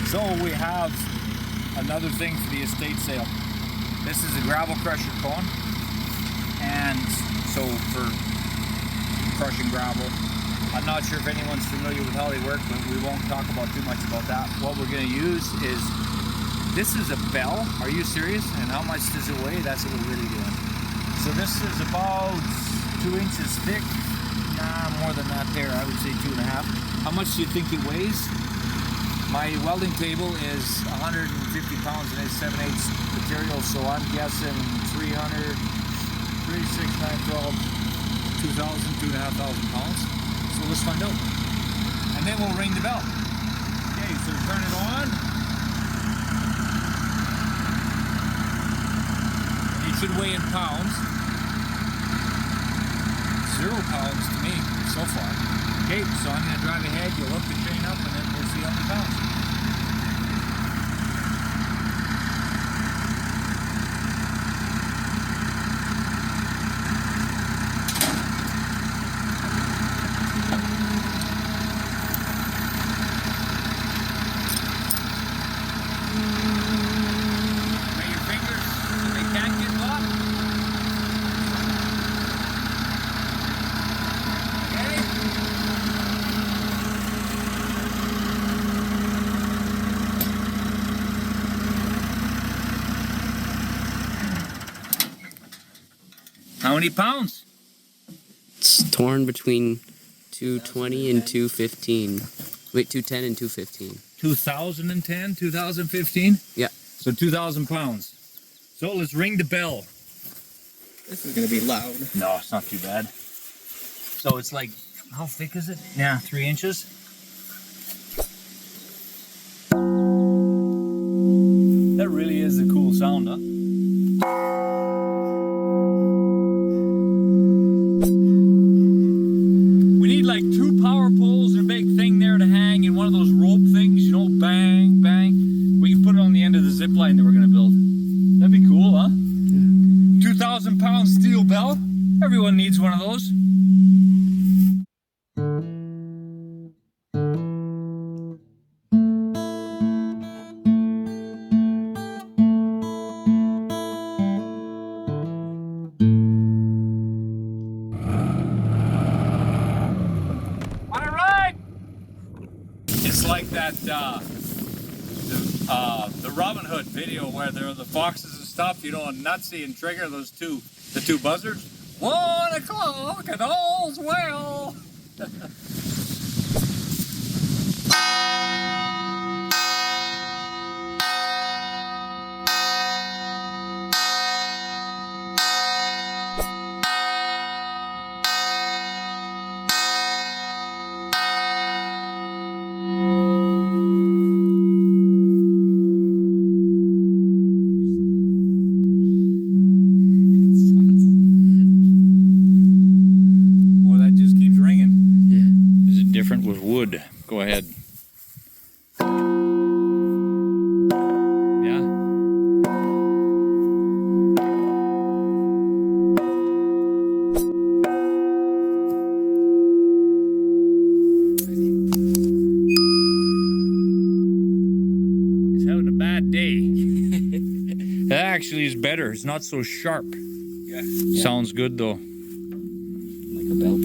So we have another thing for the estate sale. This is a gravel crusher cone, and so for crushing gravel. I'm not sure if anyone's familiar with how they work, but we won't talk about too much about that. What we're going to use is, this is a bell. Are you serious? And how much does it weigh? That's what we're really doing. So this is about 2 inches thick. Nah, more than that there. I would say 2.5. How much do you think it weighs? My welding table is 150 pounds and it's 7/8 material, so I'm guessing 300, 3, 6, 9, 12, 2,000, 2,500 pounds. So let's find out. And then we'll ring the bell. Okay, so turn it on. It should weigh in pounds. 0 pounds to me so far. Okay, so I'm going to drive ahead, you'll hook the chain up, and then we'll see how many pounds. Bring your fingers so they can't get caught. How many pounds? It's torn between 220 and 215. Wait, 210 and 215. 2010, 2015? Yeah. So 2,000 pounds. So let's ring the bell. This is gonna be loud. No, it's not too bad. So it's like, how thick is it? Yeah, 3 inches. That really is a cool sound, huh? We need like 2 power poles and a big thing there to hang in one of those rope things, you know, bang, bang. We can put it on the end of the zip line that we're gonna build. That'd be cool, huh? 2,000 pound steel bell. Everyone needs one of those. It's like that, the Robin Hood video where there are the foxes and stuff, you know, and Nutsy and Trigger, the two buzzards. 1 o'clock and all's well. Different with wood. Go ahead. Yeah. He's having a bad day. That actually is better. It's not so sharp. Yeah. Sounds good though. Like a bell